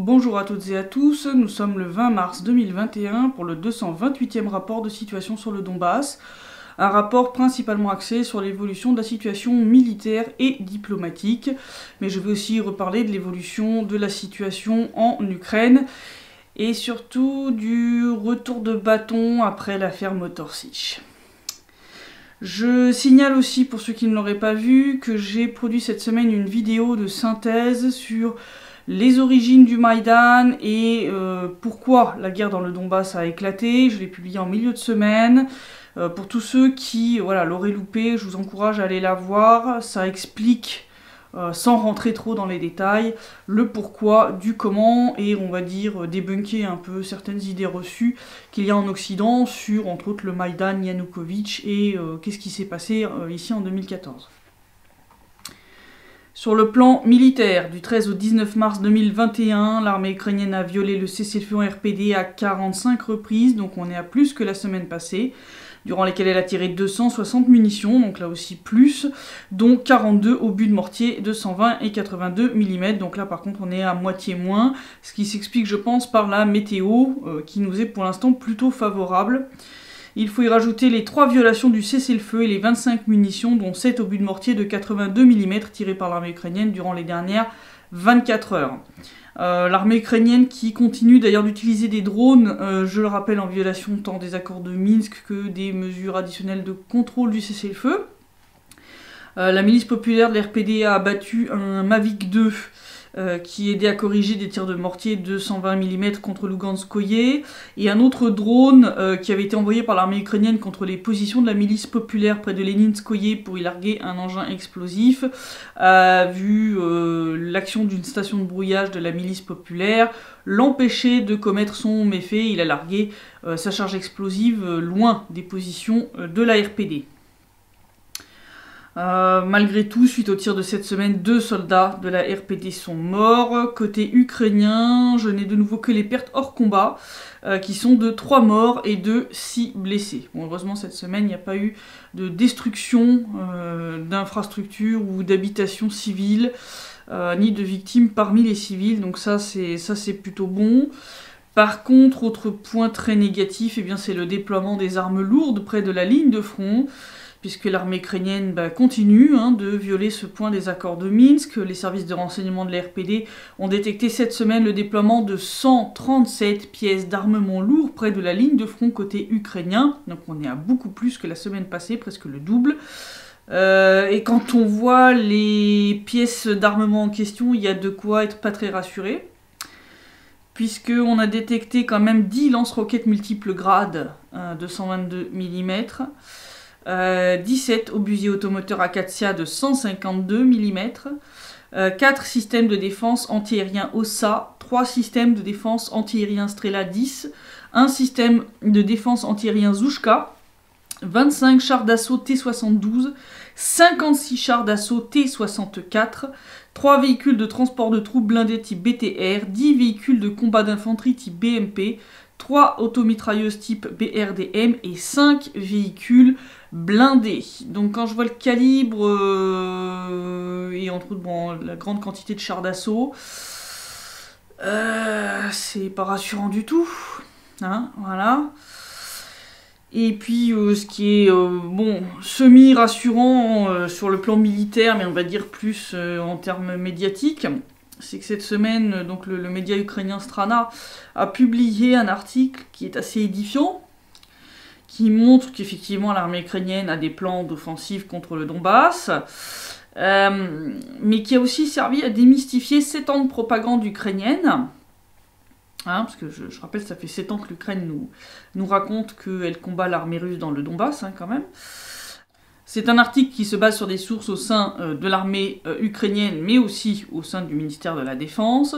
Bonjour à toutes et à tous, nous sommes le 20 mars 2021 pour le 228e rapport de situation sur le Donbass, un rapport principalement axé sur l'évolution de la situation militaire et diplomatique, mais je vais aussi reparler de l'évolution de la situation en Ukraine et surtout du retour de bâton après l'affaire Motor Sich. Je signale aussi, pour ceux qui ne l'auraient pas vu, que j'ai produit cette semaine une vidéo de synthèse sur les origines du Maïdan et pourquoi la guerre dans le Donbass a éclaté. Je l'ai publiée en milieu de semaine. Pour tous ceux qui l'auraient loupé, je vous encourage à aller la voir. Ça explique, sans rentrer trop dans les détails, le pourquoi, du comment, et on va dire débunker un peu certaines idées reçues qu'il y a en Occident sur, entre autres, le Maïdan, Yanukovych et qu'est-ce qui s'est passé ici en 2014. Sur le plan militaire, du 13 au 19 mars 2021, l'armée ukrainienne a violé le cessez-le-feu en RPD à 45 reprises, donc on est à plus que la semaine passée, durant lesquelles elle a tiré 260 munitions, donc là aussi plus, dont 42 obus de mortier de 120 et 82 mm, donc là par contre on est à moitié moins, ce qui s'explique je pense par la météo, qui nous est pour l'instant plutôt favorable. Il faut y rajouter les 3 violations du cessez-le-feu et les 25 munitions, dont 7 obus de mortier de 82 mm tirés par l'armée ukrainienne durant les dernières 24 heures. L'armée ukrainienne qui continue d'ailleurs d'utiliser des drones, je le rappelle, en violation tant des accords de Minsk que des mesures additionnelles de contrôle du cessez-le-feu. La milice populaire de l'RPD a abattu un Mavic 2 qui aidait à corriger des tirs de mortier de 120 mm contre Luganskoye, et un autre drone qui avait été envoyé par l'armée ukrainienne contre les positions de la milice populaire près de Leninskoye pour y larguer un engin explosif, a vu l'action d'une station de brouillage de la milice populaire l'empêcher de commettre son méfait. Il a largué sa charge explosive loin des positions de la RPD. Malgré tout, suite au tir de cette semaine, 2 soldats de la RPD sont morts. Côté ukrainien, je n'ai de nouveau que les pertes hors combat, qui sont de 3 morts et de 6 blessés. Bon, heureusement, cette semaine, il n'y a pas eu de destruction d'infrastructures ou d'habitations civiles, ni de victimes parmi les civils, donc ça c'est plutôt bon. Par contre, autre point très négatif, eh bien, c'est le déploiement des armes lourdes près de la ligne de front, puisque l'armée ukrainienne continue de violer ce point des accords de Minsk. Les services de renseignement de la RPD ont détecté cette semaine le déploiement de 137 pièces d'armement lourd près de la ligne de front côté ukrainien, donc on est à beaucoup plus que la semaine passée, presque le double. Et quand on voit les pièces d'armement en question, il y a de quoi être pas très rassuré, puisqu'on a détecté quand même 10 lance-roquettes multiples grades de 122 mm, 17 obusiers automoteurs Akatia de 152 mm, 4 systèmes de défense antiaérien OSA, 3 systèmes de défense antiaérien Strela 10, 1 système de défense antiaérien Zouchka, 25 chars d'assaut T-72, 56 chars d'assaut T-64, 3 véhicules de transport de troupes blindés type BTR, 10 véhicules de combat d'infanterie type BMP, 3 automitrailleuses type BRDM et 5 véhicules blindés. Donc quand je vois le calibre et entre autres la grande quantité de chars d'assaut, c'est pas rassurant du tout. Voilà. Et puis ce qui est semi-rassurant sur le plan militaire, mais on va dire plus en termes médiatiques, c'est que cette semaine, donc le média ukrainien Strana a publié un article qui est assez édifiant, qui montre qu'effectivement l'armée ukrainienne a des plans d'offensive contre le Donbass, mais qui a aussi servi à démystifier 7 ans de propagande ukrainienne. Parce que je rappelle, ça fait 7 ans que l'Ukraine nous raconte qu'elle combat l'armée russe dans le Donbass, quand même. C'est un article qui se base sur des sources au sein de l'armée ukrainienne, mais aussi au sein du ministère de la Défense.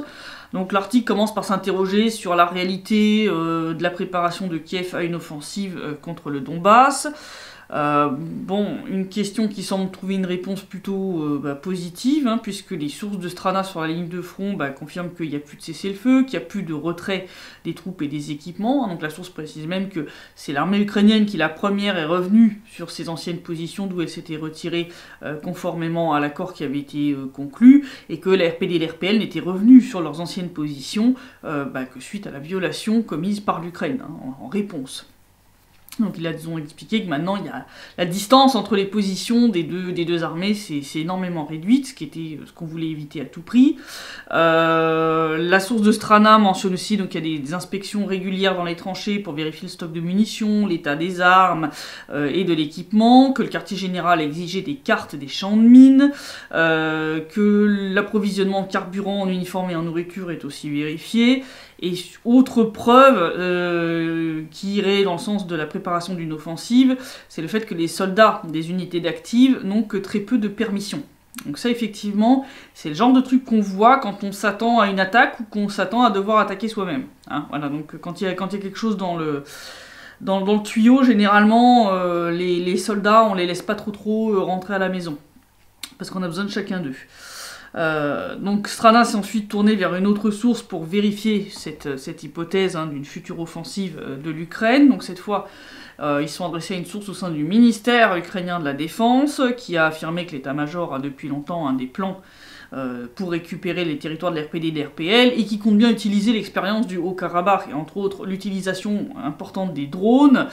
Donc l'article commence par s'interroger sur la réalité de la préparation de Kiev à une offensive contre le Donbass. Une question qui semble trouver une réponse plutôt positive, puisque les sources de Strana sur la ligne de front confirment qu'il n'y a plus de cessez-le-feu, qu'il n'y a plus de retrait des troupes et des équipements. Donc la source précise même que c'est l'armée ukrainienne qui, la première, est revenue sur ses anciennes positions d'où elle s'était retirée conformément à l'accord qui avait été conclu, et que la RPD et l'RPL n'étaient revenus sur leurs anciennes anciennes positions, que suite à la violation commise par l'Ukraine, hein, en réponse. Donc ils ont expliqué que maintenant la distance entre les positions des deux armées c'est énormément réduite, ce qu'on voulait éviter à tout prix. La source de Strana mentionne aussi donc il y a des inspections régulières dans les tranchées pour vérifier le stock de munitions, l'état des armes et de l'équipement, que le quartier général exigeait des cartes des champs de mines, que l'approvisionnement de carburant en uniforme et en nourriture est aussi vérifié. Et autre preuve qui irait dans le sens de la préparation d'une offensive, c'est le fait que les soldats des unités d'active n'ont que très peu de permissions. Donc ça, effectivement, c'est le genre de truc qu'on voit quand on s'attend à une attaque ou qu'on s'attend à devoir attaquer soi-même. Hein, voilà, donc quand il y a quelque chose dans le tuyau, généralement, les soldats, on les laisse pas trop rentrer à la maison. Parce qu'on a besoin de chacun d'eux. Donc Strana s'est ensuite tourné vers une autre source pour vérifier cette hypothèse d'une future offensive de l'Ukraine. Donc cette fois, ils sont adressés à une source au sein du ministère ukrainien de la Défense, qui a affirmé que l'état-major a depuis longtemps des plans pour récupérer les territoires de l'RPD et de l'RPL, et qui compte bien utiliser l'expérience du Haut-Karabakh, et entre autres l'utilisation importante des drones,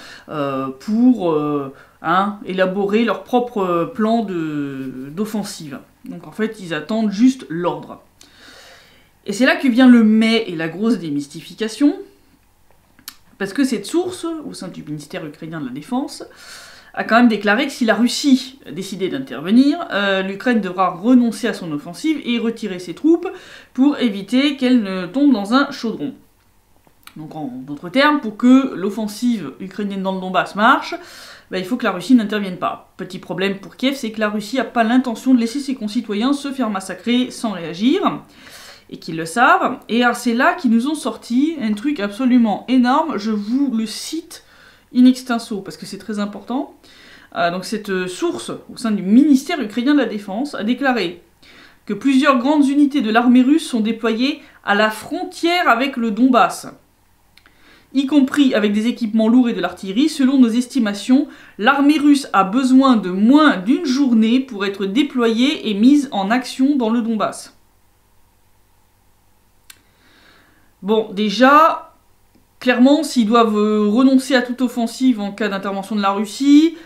pour élaborer leur propre plan d'offensive. Donc en fait, ils attendent juste l'ordre. Et c'est là que vient le mais et la grosse démystification, parce que cette source, au sein du ministère ukrainien de la Défense, a quand même déclaré que si la Russie décidait d'intervenir, l'Ukraine devra renoncer à son offensive et retirer ses troupes pour éviter qu'elle ne tombe dans un chaudron. Donc en d'autres termes, pour que l'offensive ukrainienne dans le Donbass marche, il faut que la Russie n'intervienne pas. Petit problème pour Kiev, c'est que la Russie n'a pas l'intention de laisser ses concitoyens se faire massacrer sans réagir, et qu'ils le savent. Et c'est là qu'ils nous ont sorti un truc absolument énorme, je vous le cite in extenso, parce que c'est très important. Donc cette source, au sein du ministère ukrainien de la Défense, a déclaré que plusieurs grandes unités de l'armée russe sont déployées à la frontière avec le Donbass, y compris avec des équipements lourds et de l'artillerie. Selon nos estimations, l'armée russe a besoin de moins d'une journée pour être déployée et mise en action dans le Donbass. Bon, déjà, clairement, s'ils doivent renoncer à toute offensive en cas d'intervention de la Russie,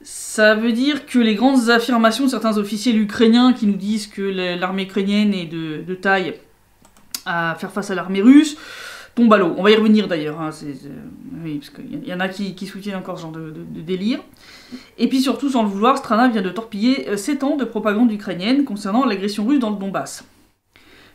ça veut dire que les grandes affirmations de certains officiels ukrainiens qui nous disent que l'armée ukrainienne est de taille à faire face à l'armée russe, tombe à l'eau. On va y revenir d'ailleurs, hein, oui, parce qu'il y en a qui soutiennent encore ce genre de délire. Et puis surtout, sans le vouloir, Strana vient de torpiller 7 ans de propagande ukrainienne concernant l'agression russe dans le Donbass.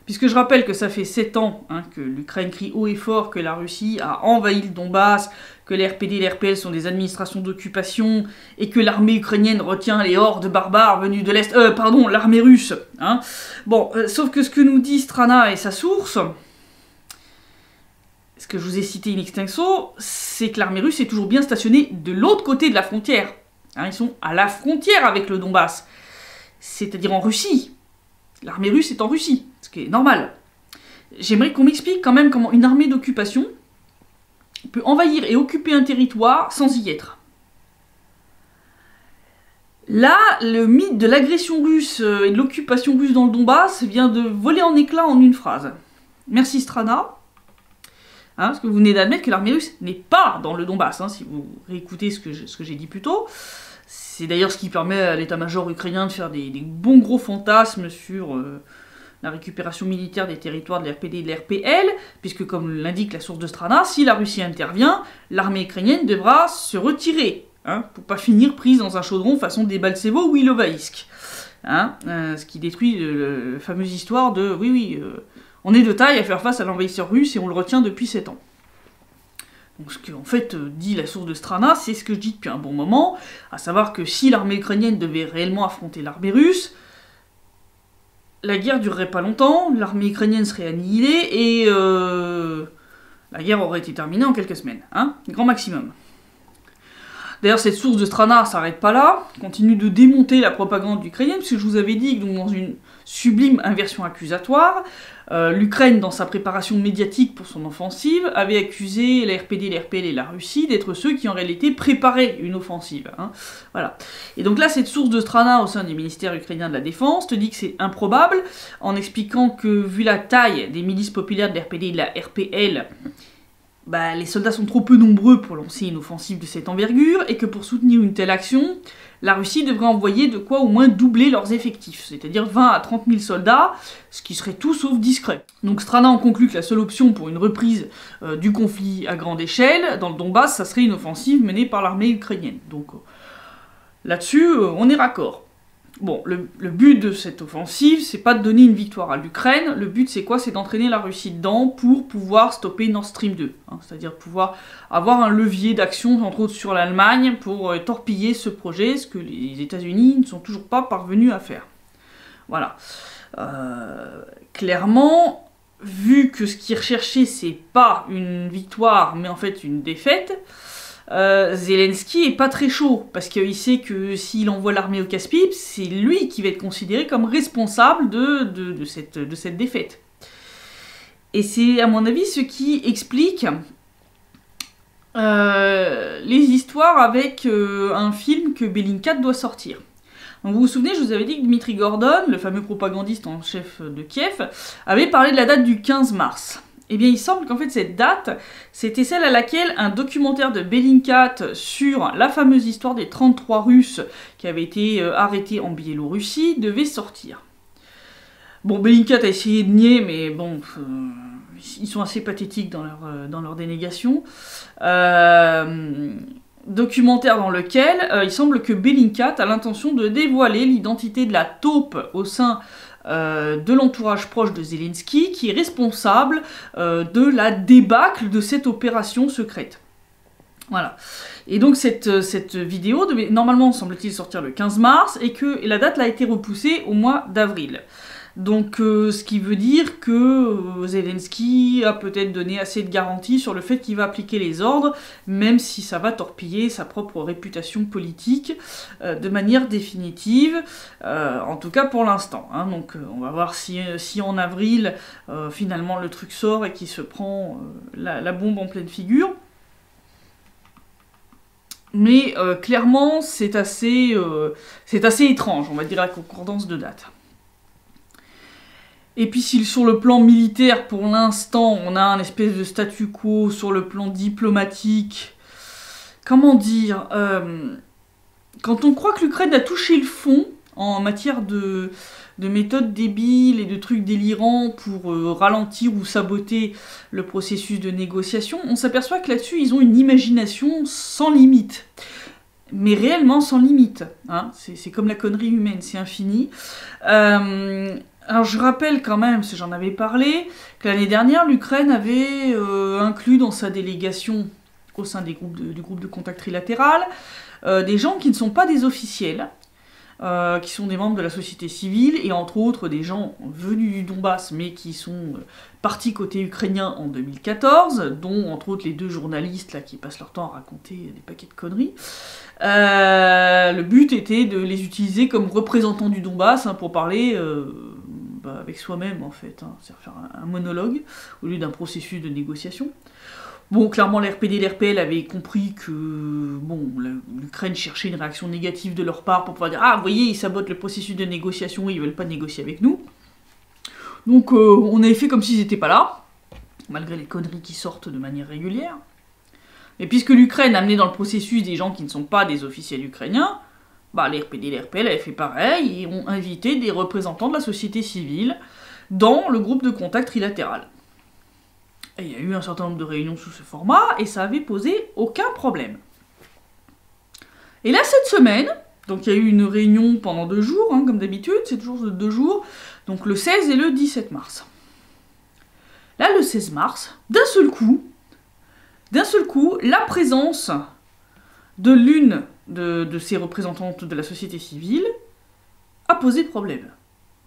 Puisque je rappelle que ça fait 7 ans que l'Ukraine crie haut et fort que la Russie a envahi le Donbass, que les RPD et les RPL sont des administrations d'occupation, et que l'armée ukrainienne retient les hordes barbares venues de l'Est... l'armée russe. Hein. Bon, sauf que ce que nous dit Strana et sa source, ce que je vous ai cité in extenso, c'est que l'armée russe est toujours bien stationnée de l'autre côté de la frontière. Hein, ils sont à la frontière avec le Donbass, c'est-à-dire en Russie. L'armée russe est en Russie, ce qui est normal. J'aimerais qu'on m'explique quand même comment une armée d'occupation peut envahir et occuper un territoire sans y être. Là, le mythe de l'agression russe et de l'occupation russe dans le Donbass vient de voler en éclats en une phrase. Merci Strana. Parce que vous venez d'admettre que l'armée russe n'est pas dans le Donbass, si vous réécoutez ce que j'ai dit plus tôt. C'est d'ailleurs ce qui permet à l'état-major ukrainien de faire des bons gros fantasmes sur la récupération militaire des territoires de l'RPD et de l'RPL, puisque comme l'indique la source de Strana, si la Russie intervient, l'armée ukrainienne devra se retirer, pour pas finir prise dans un chaudron façon Debaltsevo ou Ilovaisk. Ce qui détruit la fameuse histoire de on est de taille à faire face à l'envahisseur russe et on le retient depuis 7 ans. Donc ce que en fait dit la source de Strana, c'est ce que je dis depuis un bon moment, à savoir que si l'armée ukrainienne devait réellement affronter l'armée russe, la guerre durerait pas longtemps, l'armée ukrainienne serait annihilée et la guerre aurait été terminée en quelques semaines, grand maximum. D'ailleurs, cette source de Strana s'arrête pas là, continue de démonter la propagande ukrainienne, puisque je vous avais dit que donc, dans une sublime inversion accusatoire, l'Ukraine, dans sa préparation médiatique pour son offensive, avait accusé la RPD, la RPL et la Russie d'être ceux qui en réalité préparaient une offensive. Hein. Voilà. Et donc là, cette source de Strana au sein du ministère ukrainien de la Défense te dit que c'est improbable, en expliquant que vu la taille des milices populaires de la RPD et de la RPL, bah, les soldats sont trop peu nombreux pour lancer une offensive de cette envergure, et que pour soutenir une telle action, la Russie devrait envoyer de quoi au moins doubler leurs effectifs, c'est-à-dire 20 à 30 000 soldats, ce qui serait tout sauf discret. Donc Strana en conclut que la seule option pour une reprise du conflit à grande échelle, dans le Donbass, ça serait une offensive menée par l'armée ukrainienne. Donc là-dessus, on est raccord. Bon, le but de cette offensive, c'est pas de donner une victoire à l'Ukraine, le but c'est quoi? C'est d'entraîner la Russie dedans pour pouvoir stopper Nord Stream 2, hein, c'est-à-dire pouvoir avoir un levier d'action, entre autres sur l'Allemagne, pour torpiller ce projet, ce que les États-Unis ne sont toujours pas parvenus à faire. Voilà. Clairement, vu que ce qui est recherché, c'est pas une victoire, mais en fait une défaite, Zelensky est pas très chaud, parce qu'il sait que s'il envoie l'armée au casse-pipe, c'est lui qui va être considéré comme responsable de cette défaite. Et c'est, à mon avis, ce qui explique les histoires avec un film que Bellingcat doit sortir. Donc vous vous souvenez, je vous avais dit que Dmitry Gordon, le fameux propagandiste en chef de Kiev, avait parlé de la date du 15 mars. Eh bien, il semble qu'en fait, cette date, c'était celle à laquelle un documentaire de Bellingcat sur la fameuse histoire des 33 Russes qui avaient été arrêtés en Biélorussie devait sortir. Bon, Bellingcat a essayé de nier, mais bon, ils sont assez pathétiques dans leur dénégation. Documentaire dans lequel il semble que Bellingcat a l'intention de dévoiler l'identité de la taupe au sein de l'entourage proche de Zelensky, qui est responsable de la débâcle de cette opération secrète. Voilà. Et donc cette vidéo devait normalement, semble-t-il, sortir le 15 mars, et que la date a été repoussée au mois d'avril. Donc ce qui veut dire que Zelensky a peut-être donné assez de garanties sur le fait qu'il va appliquer les ordres, même si ça va torpiller sa propre réputation politique de manière définitive, en tout cas pour l'instant. Hein. Donc on va voir si en avril, finalement le truc sort et qu'il se prend la bombe en pleine figure. Mais clairement, c'est assez étrange, on va dire, la concordance de date. Et puis si sur le plan militaire, pour l'instant, on a un espèce de statu quo sur le plan diplomatique, comment dire, quand on croit que l'Ukraine a touché le fond en matière de méthodes débiles et de trucs délirants pour ralentir ou saboter le processus de négociation, on s'aperçoit que là-dessus, ils ont une imagination sans limite. Mais réellement sans limite. Hein. C'est comme la connerie humaine, c'est infini. Alors je rappelle quand même, parce que j'en avais parlé, que l'année dernière, l'Ukraine avait inclus dans sa délégation, au sein du groupe de contact trilatéral, des gens qui ne sont pas des officiels, qui sont des membres de la société civile, et entre autres des gens venus du Donbass, mais qui sont partis côté ukrainien en 2014, dont entre autres les 2 journalistes là, qui passent leur temps à raconter des paquets de conneries. Le but était de les utiliser comme représentants du Donbass, hein, pour parler avec soi-même en fait, hein, c'est-à-dire faire un monologue au lieu d'un processus de négociation. Bon, clairement, l'RPD et l'RPL avaient compris que bon, l'Ukraine cherchait une réaction négative de leur part pour pouvoir dire « Ah, vous voyez, ils sabotent le processus de négociation, ils veulent pas négocier avec nous. » Donc, on avait fait comme s'ils n'étaient pas là, malgré les conneries qui sortent de manière régulière. Et puisque l'Ukraine a amené dans le processus des gens qui ne sont pas des officiels ukrainiens, bah, les RPD et les RPL avaient fait pareil et ont invité des représentants de la société civile dans le groupe de contact trilatéral. Et il y a eu un certain nombre de réunions sous ce format et ça avait posé aucun problème. Et là, cette semaine, donc il y a eu une réunion pendant 2 jours, hein, comme d'habitude, c'est toujours 2 jours, donc le 16 et le 17 mars. Là, le 16 mars, d'un seul coup, la présence de l'une de ces représentantes de la société civile a posé problème.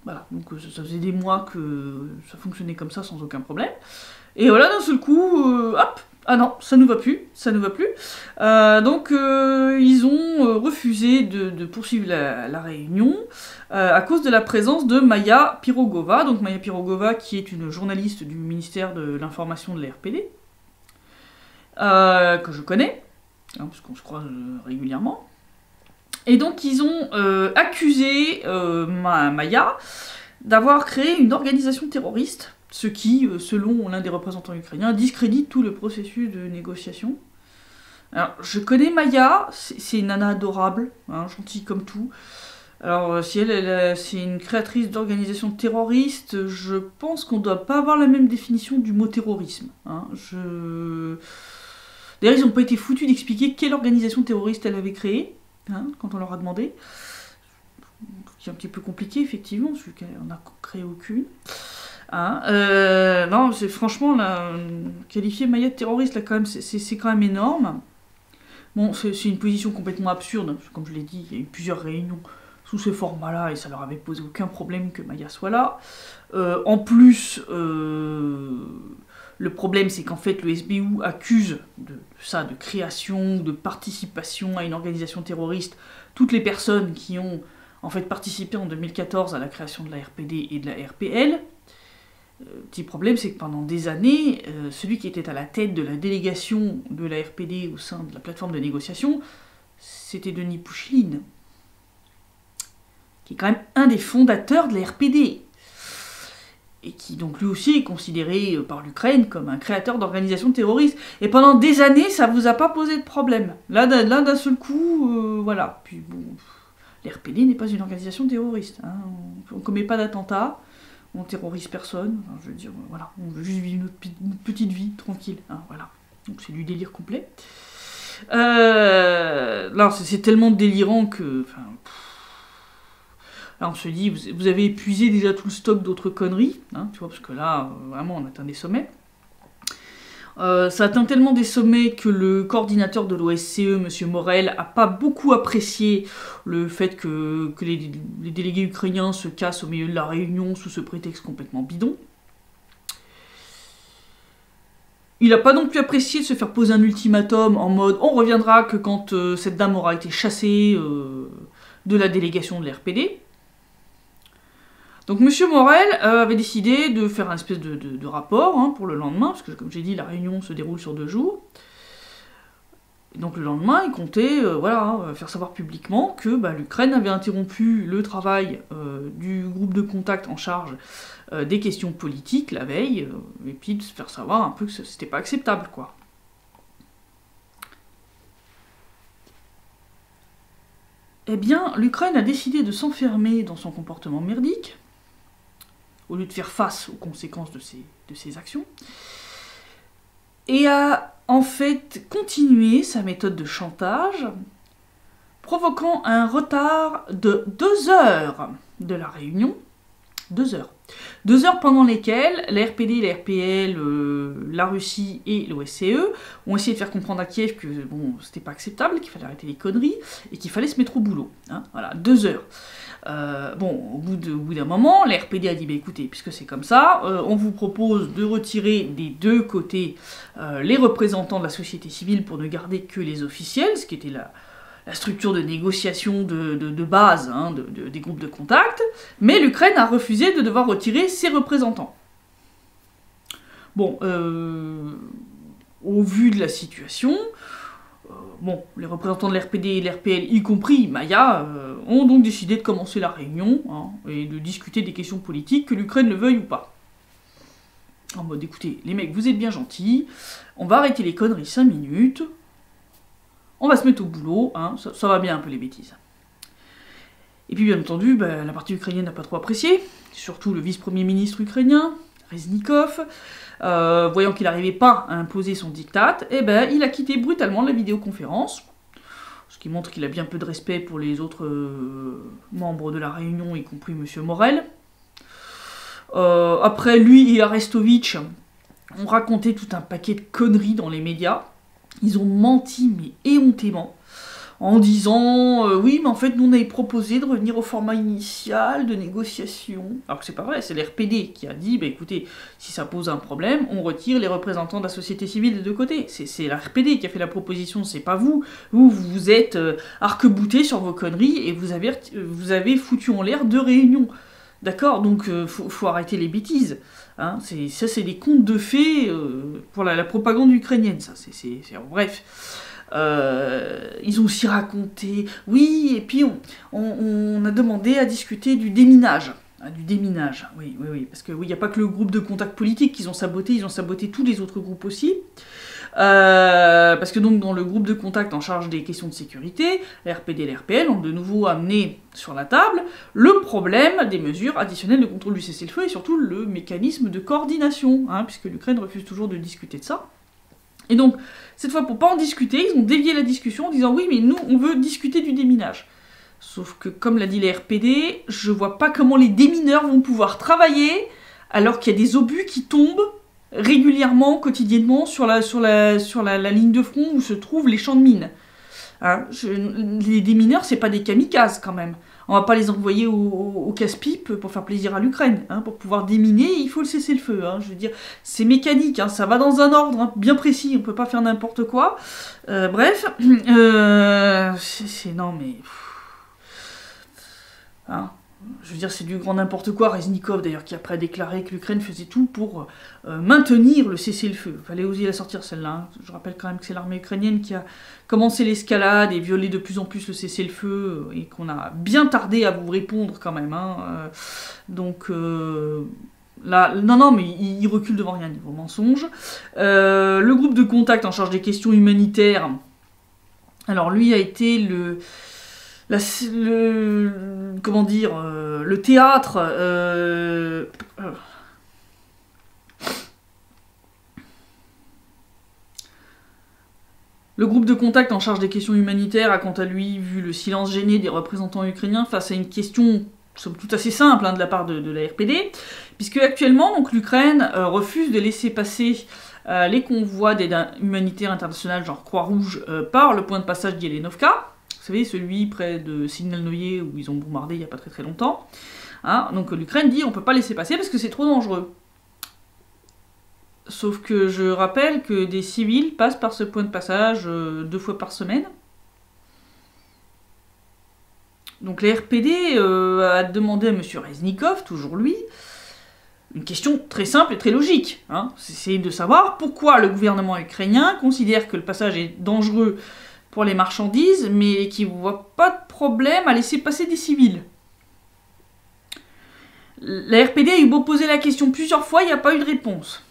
Voilà, donc ça faisait des mois que ça fonctionnait comme ça sans aucun problème. Et voilà, d'un seul coup, hop, Ah non, ça nous va plus, ça nous va plus. Donc ils ont refusé de poursuivre la réunion à cause de la présence de Maya Pirogova. Donc Maya Pirogova qui est une journaliste du ministère de l'information de la RPD, que je connais, hein, parce qu'on se croise régulièrement. Et donc ils ont accusé Maya d'avoir créé une organisation terroriste, ce qui, selon l'un des représentants ukrainiens, discrédite tout le processus de négociation. Alors, je connais Maya, c'est une nana adorable, hein, gentille comme tout. Alors, si c'est une créatrice d'organisation terroriste, je pense qu'on doit pas avoir la même définition du mot terrorisme. Hein. D'ailleurs, ils n'ont pas été foutus d'expliquer quelle organisation terroriste elle avait créée, hein, quand on leur a demandé. C'est un petit peu compliqué, effectivement, parce qu'elle n'en a créé aucune. Hein, non, c'est franchement, là, qualifier Maya de terroriste, là, quand même, c'est quand même énorme. Bon, c'est une position complètement absurde, parce que, comme je l'ai dit, il y a eu plusieurs réunions sous ce format-là, et ça leur avait posé aucun problème que Maya soit là. En plus, le problème, c'est qu'en fait, le SBU accuse de création, de participation à une organisation terroriste, toutes les personnes qui ont, en fait, participé en 2014 à la création de la RPD et de la RPL. Petit problème, c'est que pendant des années, celui qui était à la tête de la délégation de la RPD au sein de la plateforme de négociation, c'était Denis Poucheline, qui est quand même un des fondateurs de la RPD, et qui donc lui aussi est considéré par l'Ukraine comme un créateur d'organisations terroristes. Et pendant des années, ça vous a pas posé de problème. Là d'un seul coup, voilà. Puis bon, la RPD n'est pas une organisation terroriste. Hein. On ne commet pas d'attentats. On terrorise personne, enfin, je veux dire, voilà, on veut juste vivre notre petite vie tranquille, hein, voilà. Donc c'est du délire complet. Là, c'est tellement délirant que, enfin, là on se dit, vous avez épuisé déjà tout le stock d'autres conneries, hein, tu vois, parce que là, vraiment, on atteint des sommets. Ça atteint tellement des sommets que le coordinateur de l'OSCE, M. Morel, a pas beaucoup apprécié le fait que les délégués ukrainiens se cassent au milieu de la réunion sous ce prétexte complètement bidon. Il n'a pas non plus apprécié de se faire poser un ultimatum en mode « on reviendra que quand cette dame aura été chassée de la délégation de l'RPD ». Donc M. Morel avait décidé de faire un espèce de rapport, hein, pour le lendemain, parce que comme j'ai dit, la réunion se déroule sur 2 jours. Et donc le lendemain, il comptait faire savoir publiquement que l'Ukraine avait interrompu le travail du groupe de contact en charge des questions politiques la veille, et puis de se faire savoir un peu que c'était pas acceptable, quoi. Eh bien, l'Ukraine a décidé de s'enfermer dans son comportement merdique, au lieu de faire face aux conséquences de ses actions, et a en fait continué sa méthode de chantage, provoquant un retard de 2 heures de la réunion. 2 heures. 2 heures pendant lesquelles la RPD, la RPL, la Russie et l'OSCE ont essayé de faire comprendre à Kiev que bon, c'était pas acceptable, qu'il fallait arrêter les conneries, et qu'il fallait se mettre au boulot. Hein, voilà, 2 heures. Au bout d'un moment, la RPD a dit bah, écoutez, puisque c'est comme ça, on vous propose de retirer des 2 côtés les représentants de la société civile pour ne garder que les officiels, ce qui était la structure de négociation de base, hein, des groupes de contact, mais l'Ukraine a refusé de devoir retirer ses représentants. Bon, au vu de la situation, les représentants de l'RPD et de l'RPL, y compris Maya, ont donc décidé de commencer la réunion, hein, et de discuter des questions politiques, que l'Ukraine le veuille ou pas. En mode, écoutez, les mecs, vous êtes bien gentils, on va arrêter les conneries 5 minutes, on va se mettre au boulot, hein, ça va bien un peu les bêtises. Et puis bien entendu, la partie ukrainienne n'a pas trop apprécié, surtout le vice-premier ministre ukrainien, Reznikov, voyant qu'il n'arrivait pas à imposer son diktat, il a quitté brutalement la vidéoconférence, ce qui montre qu'il a bien peu de respect pour les autres membres de la réunion, y compris M. Morel. Après, lui et Arestovitch ont raconté tout un paquet de conneries dans les médias. Ils ont menti, mais éhontément, en disant oui, mais en fait, nous on avait proposé de revenir au format initial de négociation. Alors que c'est pas vrai, c'est l'RPD qui a dit bah écoutez, si ça pose un problème, on retire les représentants de la société civile des deux côtés. C'est la RPD qui a fait la proposition, c'est pas vous. Vous êtes arc-boutés sur vos conneries et vous avez foutu en l'air 2 réunions. D'accord, donc faut arrêter les bêtises. Hein, ça, c'est des contes de fées pour la propagande ukrainienne, ça. Bref. Ils ont aussi raconté... Oui, et puis on a demandé à discuter du déminage. Du déminage, oui, parce qu'il n'y a pas que le groupe de contact politique qu'ils ont saboté, ils ont saboté tous les autres groupes aussi. Parce que donc dans le groupe de contact en charge des questions de sécurité, la RPD et la RPL ont de nouveau amené sur la table le problème des mesures additionnelles de contrôle du cessez-le-feu et surtout le mécanisme de coordination, hein, puisque l'Ukraine refuse toujours de discuter de ça. Et donc, cette fois, pour pas en discuter, ils ont dévié la discussion en disant « Oui, mais nous, on veut discuter du déminage ». Sauf que, comme l'a dit la RPD, je vois pas comment les démineurs vont pouvoir travailler alors qu'il y a des obus qui tombent régulièrement, quotidiennement, sur la ligne de front où se trouvent les champs de mines. Hein, les démineurs, c'est pas des kamikazes, quand même. On va pas les envoyer au casse-pipe pour faire plaisir à l'Ukraine. Hein, pour pouvoir déminer, il faut le cessez-le-feu. Hein, je veux dire, c'est mécanique, hein, ça va dans un ordre hein, bien précis, on peut pas faire n'importe quoi. Bref, non mais... Hein, je veux dire, c'est du grand n'importe quoi. Reznikov, d'ailleurs, qui après a déclaré que l'Ukraine faisait tout pour maintenir le cessez-le-feu. Fallait oser la sortir, celle-là. Hein. Je rappelle quand même que c'est l'armée ukrainienne qui a commencé l'escalade et violé de plus en plus le cessez-le-feu, et qu'on a bien tardé à vous répondre, quand même. Hein. Donc, là, non, mais il recule devant rien, niveau mensonge. Le groupe de contact en charge des questions humanitaires, alors lui a été le théâtre le groupe de contact en charge des questions humanitaires a quant à lui vu le silence gêné des représentants ukrainiens face à une question somme toute assez simple hein, de la part de la RPD, puisque actuellement donc l'Ukraine refuse de laisser passer les convois d'aide humanitaire internationale genre Croix-Rouge par le point de passage d'Yelenovka. Vous savez, celui près de Signal-Noyer où ils ont bombardé il n'y a pas très longtemps. Hein, donc l'Ukraine dit on ne peut pas laisser passer parce que c'est trop dangereux. Sauf que je rappelle que des civils passent par ce point de passage 2 fois par semaine. Donc la RPD a demandé à M. Reznikov, toujours lui, une question très simple et très logique. Hein, c'est de savoir pourquoi le gouvernement ukrainien considère que le passage est dangereux pour les marchandises, mais qui ne voit pas de problème à laisser passer des civils. La RPD a eu beau poser la question plusieurs fois, il n'y a pas eu de réponse.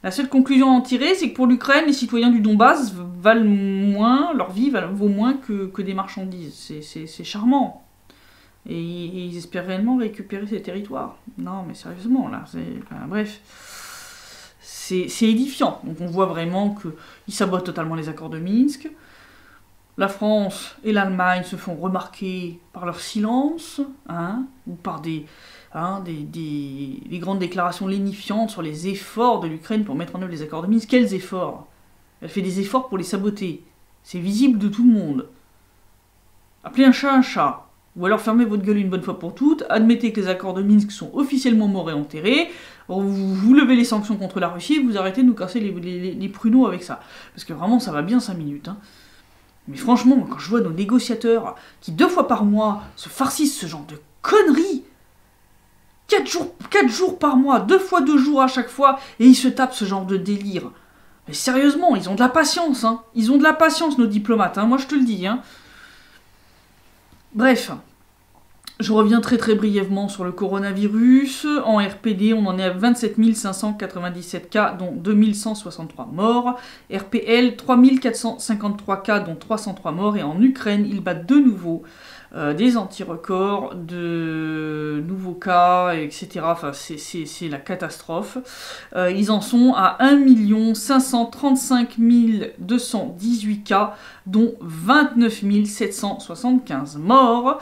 La seule conclusion à en tirer, c'est que pour l'Ukraine, les citoyens du Donbass valent moins, leur vie vaut moins que des marchandises. C'est charmant. Et ils espèrent réellement récupérer ces territoires. Non, mais sérieusement, là, bref... C'est édifiant. Donc on voit vraiment qu'ils sabotent totalement les accords de Minsk. La France et l'Allemagne se font remarquer par leur silence, hein, ou par des grandes déclarations lénifiantes sur les efforts de l'Ukraine pour mettre en œuvre les accords de Minsk. Quels efforts? Elle fait des efforts pour les saboter. C'est visible de tout le monde. Appelez un chat. Ou alors fermez votre gueule une bonne fois pour toutes, admettez que les accords de Minsk sont officiellement morts et enterrés, vous levez les sanctions contre la Russie et vous arrêtez de nous casser les pruneaux avec ça. Parce que vraiment, ça va bien 5 minutes. Hein. Mais franchement, quand je vois nos négociateurs qui 2 fois par mois se farcissent ce genre de conneries, 4 jours par mois, 2 fois 2 jours à chaque fois, et ils se tapent ce genre de délire. Mais sérieusement, ils ont de la patience. Hein. Ils ont de la patience, nos diplomates. Hein. Moi, je te le dis. Hein. Bref, je reviens très brièvement sur le coronavirus. En RPD, on en est à 27 597 cas, dont 2163 morts. RPL, 3453 cas, dont 303 morts. Et en Ukraine, ils battent de nouveau des anti-records, de nouveaux cas, etc. Enfin, c'est la catastrophe. Ils en sont à 1 535 218 cas, dont 29 775 morts.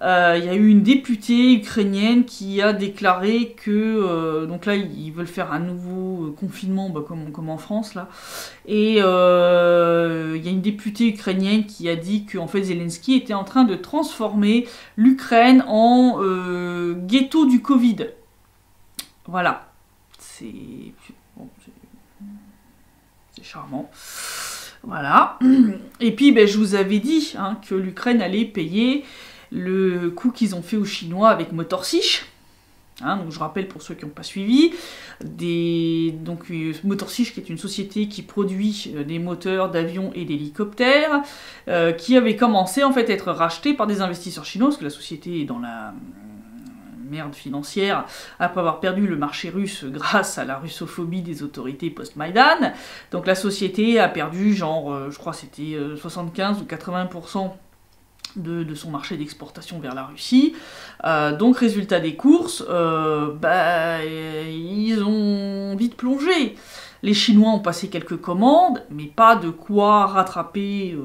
Il y a a eu une députée ukrainienne qui a déclaré que, donc là ils veulent faire un nouveau confinement comme en France là, et il y a une députée ukrainienne qui a dit que en fait Zelensky était en train de transformer l'Ukraine en ghetto du Covid. Voilà, c'est charmant. Voilà. Et puis je vous avais dit que l'Ukraine allait payer le coup qu'ils ont fait aux Chinois avec Motorsiche. Donc je rappelle pour ceux qui n'ont pas suivi, Motorsiche qui est une société qui produit des moteurs d'avions et d'hélicoptères, qui avait commencé en fait à être rachetée par des investisseurs chinois, parce que la société est dans la merde financière après avoir perdu le marché russe grâce à la russophobie des autorités post-Maïdan. Donc la société a perdu je crois c'était 75 ou 80% de son marché d'exportation vers la Russie. Donc résultat des courses, ils ont vite plongé. Les Chinois ont passé quelques commandes, mais pas de quoi rattraper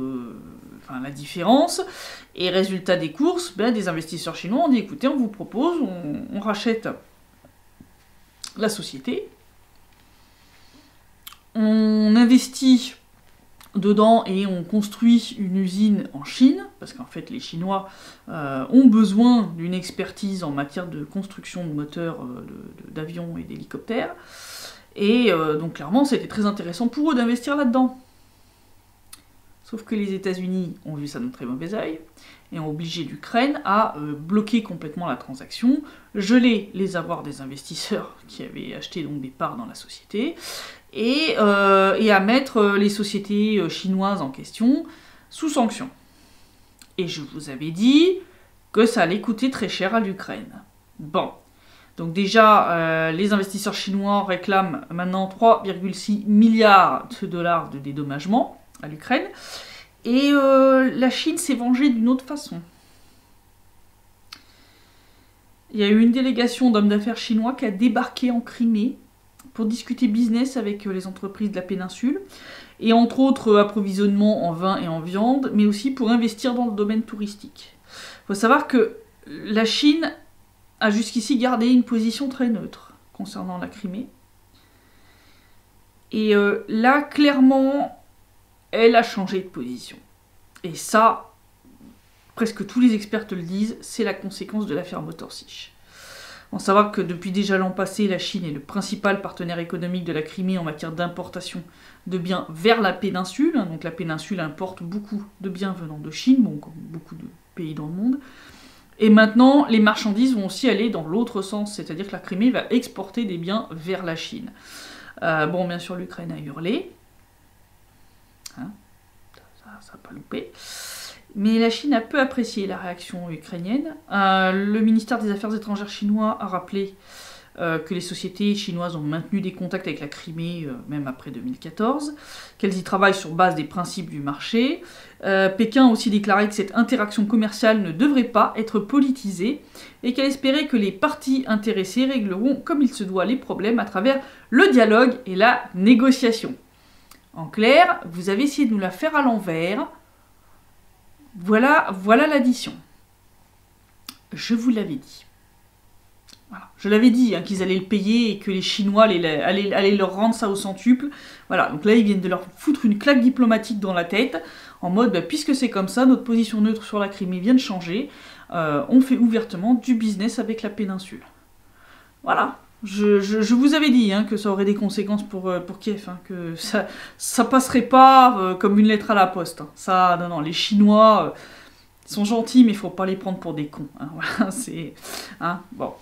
la différence. Et résultat des courses, des investisseurs chinois ont dit écoutez, on vous propose, on rachète la société, on investit dedans et on construit une usine en Chine, parce qu'en fait les Chinois ont besoin d'une expertise en matière de construction de moteurs d'avions et d'hélicoptères, et donc clairement c'était très intéressant pour eux d'investir là-dedans. Sauf que les États-Unis ont vu ça d'un très mauvais œil et ont obligé l'Ukraine à bloquer complètement la transaction, geler les avoirs des investisseurs qui avaient acheté donc des parts dans la société, et à mettre les sociétés chinoises en question sous sanction. Et je vous avais dit que ça allait coûter très cher à l'Ukraine. Bon. Donc déjà, les investisseurs chinois réclament maintenant 3,6 milliards de dollars de dédommagement à l'Ukraine, et la Chine s'est vengée d'une autre façon. Il y a eu une délégation d'hommes d'affaires chinois qui a débarqué en Crimée pour discuter business avec les entreprises de la péninsule, et entre autres approvisionnement en vin et en viande, mais aussi pour investir dans le domaine touristique. Il faut savoir que la Chine a jusqu'ici gardé une position très neutre concernant la Crimée, et là, clairement, elle a changé de position. Et ça, presque tous les experts te le disent, c'est la conséquence de l'affaire Motorsiche. On savoir que depuis déjà l'an passé, la Chine est le principal partenaire économique de la Crimée en matière d'importation de biens vers la péninsule. Donc la péninsule importe beaucoup de biens venant de Chine, comme beaucoup de pays dans le monde. Et maintenant, les marchandises vont aussi aller dans l'autre sens, c'est-à-dire que la Crimée va exporter des biens vers la Chine. Bien sûr, l'Ukraine a hurlé. Ça n'a pas loupé. Mais la Chine a peu apprécié la réaction ukrainienne. Le ministère des Affaires étrangères chinois a rappelé que les sociétés chinoises ont maintenu des contacts avec la Crimée, même après 2014, qu'elles y travaillent sur base des principes du marché. Pékin a aussi déclaré que cette interaction commerciale ne devrait pas être politisée, et qu'elle espérait que les parties intéressées régleront comme il se doit les problèmes à travers le dialogue et la négociation. En clair, vous avez essayé de nous la faire à l'envers. Voilà l'addition. Je vous l'avais dit. Voilà. Je l'avais dit qu'ils allaient le payer et que les Chinois allaient leur rendre ça au centuple. Voilà, donc là ils viennent de leur foutre une claque diplomatique dans la tête, en mode puisque c'est comme ça, notre position neutre sur la Crimée vient de changer, on fait ouvertement du business avec la péninsule. Voilà. Je vous avais dit que ça aurait des conséquences pour Kiev, que ça passerait pas comme une lettre à la poste. Ça, non, les Chinois sont gentils, mais il faut pas les prendre pour des cons. Voilà, c'est... bon.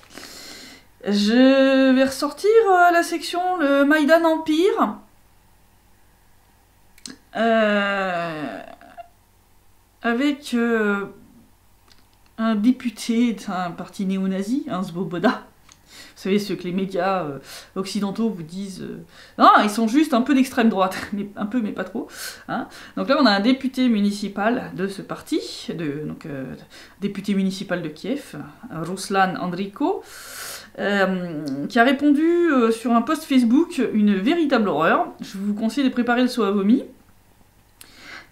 Je vais ressortir la section le Maïdan Empire. Avec un député d'un parti néo-nazi, Svoboda. Vous savez, ce que les médias occidentaux vous disent... non, ils sont juste un peu d'extrême droite, mais pas trop. Donc là, on a un député municipal de ce parti, député municipal de Kiev, Ruslan Andriko, qui a répondu sur un post Facebook une véritable horreur. Je vous conseille de préparer le saut à vomi.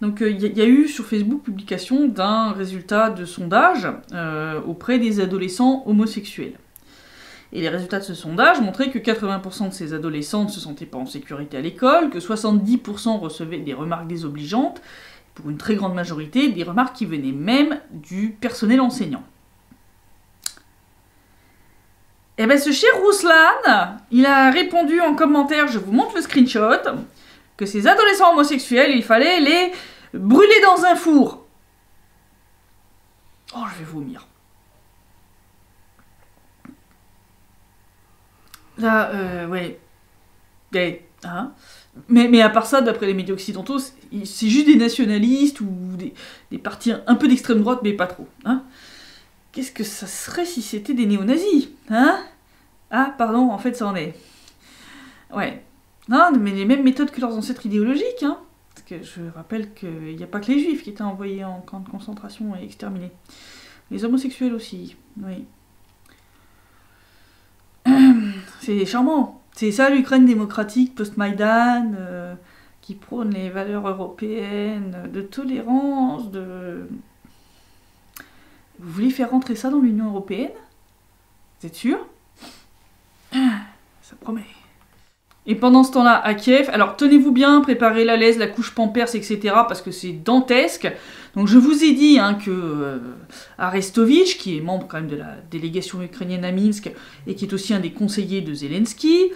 Donc il y a eu sur Facebook publication d'un résultat de sondage auprès des adolescents homosexuels. Et les résultats de ce sondage montraient que 80% de ces adolescents ne se sentaient pas en sécurité à l'école, que 70% recevaient des remarques désobligeantes, pour une très grande majorité, des remarques qui venaient même du personnel enseignant. Et bien ce cher Ruslan, il a répondu en commentaire, je vous montre le screenshot, que ces adolescents homosexuels, il fallait les brûler dans un four. Oh, je vais vomir. Là, ouais. Hein. Mais à part ça, d'après les médias occidentaux, c'est juste des nationalistes ou des partis un peu d'extrême droite, mais pas trop. Hein. Qu'est-ce que ça serait si c'était des néo-nazis, hein? Ah, pardon, en fait, ça en est. Ouais. Non, mais les mêmes méthodes que leurs ancêtres idéologiques, hein. Parce que je rappelle qu'il n'y a pas que les juifs qui étaient envoyés en camp de concentration et exterminés. Les homosexuels aussi, oui. C'est charmant. C'est ça l'Ukraine démocratique post-Maïdan, qui prône les valeurs européennes, de tolérance, de... Vous voulez faire rentrer ça dans l'Union européenne? Vous êtes sûr? Ça promet. Et pendant ce temps-là, à Kiev, alors tenez-vous bien, préparez la laise, la couche pampers, etc., parce que c'est dantesque. Donc je vous ai dit hein, que Arestovitch, qui est membre quand même de la délégation ukrainienne à Minsk, et qui est aussi un des conseillers de Zelensky,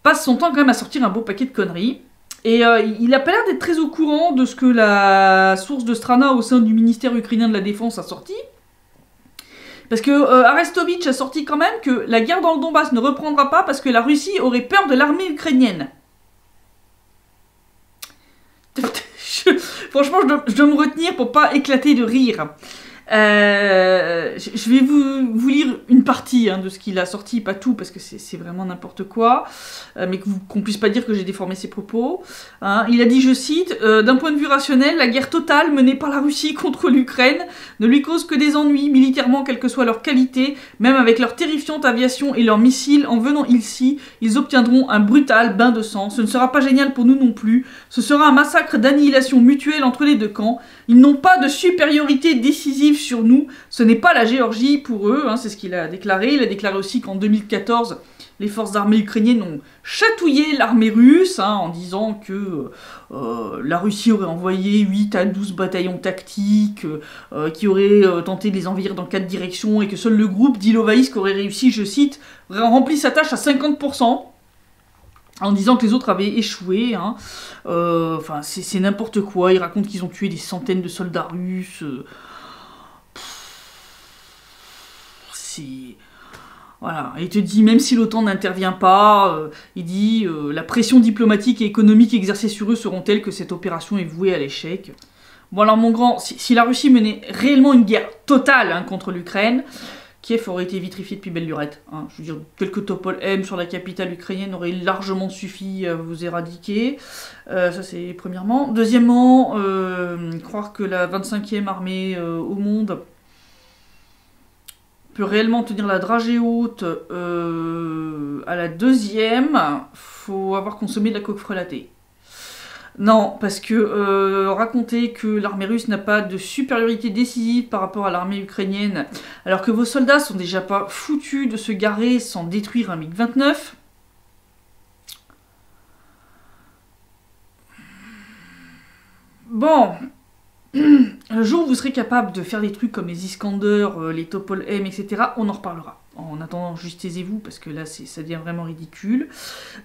passe son temps quand même à sortir un beau paquet de conneries. Et il a pas l'air d'être très au courant de ce que la source de Strana au sein du ministère ukrainien de la Défense a sorti. Parce que Arestovitch a sorti quand même que la guerre dans le Donbass ne reprendra pas parce que la Russie aurait peur de l'armée ukrainienne. Franchement, je dois me retenir pour pas éclater de rire. Je vais vous lire une partie hein, de ce qu'il a sorti, pas tout, parce que c'est vraiment n'importe quoi, mais qu'on puisse pas dire que j'ai déformé ses propos. Hein. Il a dit, je cite, « D'un point de vue rationnel, la guerre totale menée par la Russie contre l'Ukraine ne lui cause que des ennuis, militairement, quelle que soit leur qualité, même avec leur terrifiante aviation et leurs missiles, en venant ici, ils obtiendront un brutal bain de sang. Ce ne sera pas génial pour nous non plus. Ce sera un massacre d'annihilation mutuelle entre les deux camps. Ils n'ont pas de supériorité décisive sur nous, ce n'est pas la Géorgie pour eux, hein, c'est ce qu'il a déclaré. Il a déclaré aussi qu'en 2014, les forces armées ukrainiennes ont chatouillé l'armée russe, hein, en disant que la Russie aurait envoyé 8 à 12 bataillons tactiques, qui auraient tenté de les envahir dans 4 directions, et que seul le groupe d'Ilovaisk aurait réussi, je cite, rempli sa tâche à 50%. En disant que les autres avaient échoué, hein. Enfin, c'est n'importe quoi. Ils racontent qu'ils ont tué des centaines de soldats russes. C'est... Voilà. Et il te dit, même si l'OTAN n'intervient pas, il dit la pression diplomatique et économique exercée sur eux seront telles que cette opération est vouée à l'échec. Bon alors mon grand, si la Russie menait réellement une guerre totale hein, contre l'Ukraine, Kiev aurait été vitrifié depuis belle lurette. Hein. Je veux dire, quelques Topol M sur la capitale ukrainienne auraient largement suffi à vous éradiquer. Ça, c'est premièrement. Deuxièmement, croire que la 25e armée au monde peut réellement tenir la dragée haute à la deuxième, faut avoir consommé de la coque frelatée. Non, parce que raconter que l'armée russe n'a pas de supériorité décisive par rapport à l'armée ukrainienne, alors que vos soldats sont déjà pas foutus de se garer sans détruire un MiG-29... Bon, un jour où vous serez capable de faire des trucs comme les Iskander, les Topol M, etc., on en reparlera. En attendant, juste taisez-vous, parce que là, ça devient vraiment ridicule.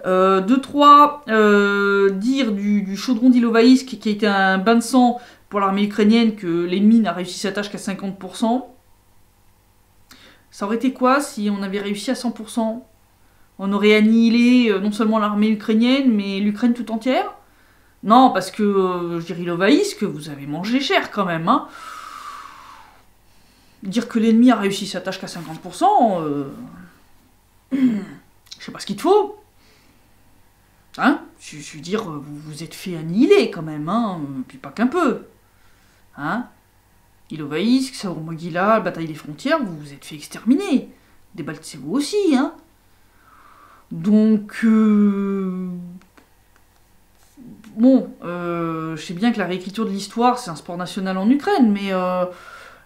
2-3, dire du chaudron d'Ilovaisk, qui a été un bain de sang pour l'armée ukrainienne, que l'ennemi n'a réussi sa tâche qu'à 50%. Ça aurait été quoi si on avait réussi à 100%? On aurait annihilé non seulement l'armée ukrainienne, mais l'Ukraine tout entière? Non, parce que, je dirais Ilovaisk, vous avez mangé cher quand même, hein. Dire que l'ennemi a réussi sa tâche qu'à 50%, je sais pas ce qu'il te faut. Hein? Je veux dire, vous vous êtes fait annihiler quand même, hein, puis pas qu'un peu. Hein? Ilovaisk, Saour-Mogila, la bataille des frontières, vous vous êtes fait exterminer. Débaltsez-vous aussi, hein. Donc, bon, je sais bien que la réécriture de l'histoire, c'est un sport national en Ukraine, mais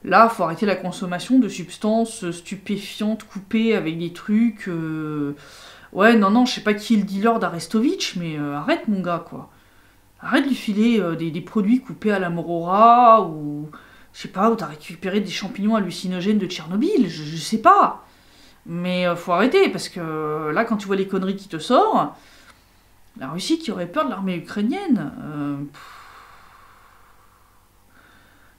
là, faut arrêter la consommation de substances stupéfiantes coupées avec des trucs... Ouais, non, je sais pas qui est le dealer d'Arestovitch, mais arrête mon gars, quoi. Arrête de lui filer des produits coupés à la morora, ou... Je sais pas, où t'as récupéré des champignons hallucinogènes de Tchernobyl, je sais pas. Mais faut arrêter, parce que là, quand tu vois les conneries qui te sortent, la Russie qui aurait peur de l'armée ukrainienne...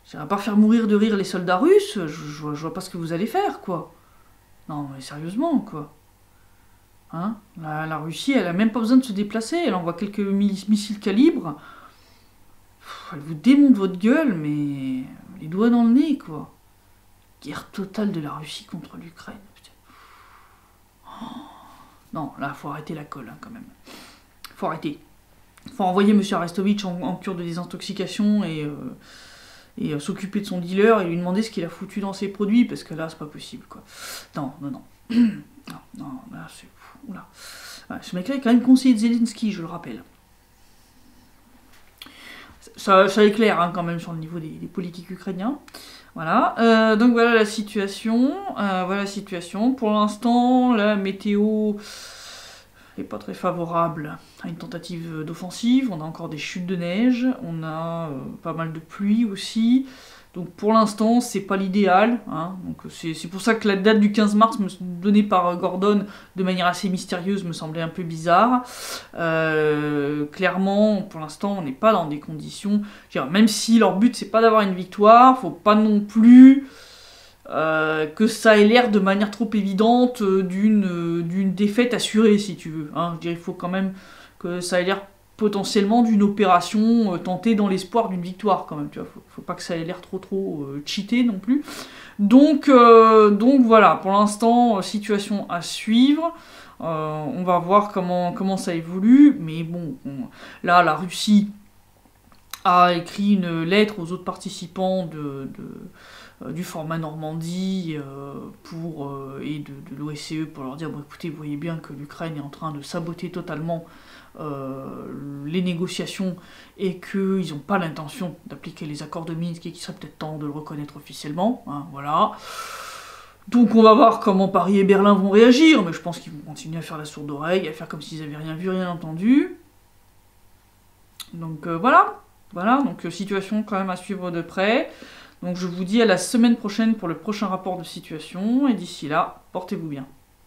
Ça va pas faire mourir de rire les soldats russes, je vois pas ce que vous allez faire, quoi. Non, mais sérieusement, quoi. Hein, la Russie, elle a même pas besoin de se déplacer, elle envoie quelques missiles calibre. Elle vous démonte votre gueule, mais les doigts dans le nez, quoi. Guerre totale de la Russie contre l'Ukraine. Oh. Non, là, faut arrêter la colle, hein, quand même. Faut arrêter. Faut envoyer M. Arestovitch en cure de désintoxication et s'occuper de son dealer et lui demander ce qu'il a foutu dans ses produits, parce que là, c'est pas possible, quoi. Non. non, là, c'est... Oula. Ouais, ce mec-là est quand même conseiller de Zelensky, je le rappelle. Ça éclaire hein, quand même sur le niveau des politiques ukrainiens. Voilà. Donc voilà la situation. Pour l'instant, la météo n'est pas très favorable à une tentative d'offensive. On a encore des chutes de neige. On a pas mal de pluie aussi. Donc pour l'instant, c'est pas l'idéal. Hein. Donc c'est pour ça que la date du 15 mars donnée par Gordon de manière assez mystérieuse me semblait un peu bizarre. Clairement, pour l'instant, on n'est pas dans des conditions... Même si leur but, c'est pas d'avoir une victoire, faut pas non plus que ça ait l'air de manière trop évidente d'une défaite assurée, si tu veux. Hein. Je dirais qu'il faut quand même que ça ait l'air potentiellement d'une opération tentée dans l'espoir d'une victoire quand même, tu vois, faut pas que ça ait l'air trop cheaté non plus. Donc voilà, pour l'instant, situation à suivre. On va voir comment ça évolue, mais bon, là la Russie a écrit une lettre aux autres participants du format Normandie et de l'OSCE pour leur dire bon écoutez, vous voyez bien que l'Ukraine est en train de saboter totalement les négociations et qu'ils n'ont pas l'intention d'appliquer les accords de Minsk et qu'il serait peut-être temps de le reconnaître officiellement. Hein, voilà. Donc on va voir comment Paris et Berlin vont réagir, mais je pense qu'ils vont continuer à faire la sourde oreille, à faire comme s'ils n'avaient rien vu, rien entendu. Donc voilà, donc situation quand même à suivre de près. Donc je vous dis à la semaine prochaine pour le prochain rapport de situation, et d'ici là, portez-vous bien.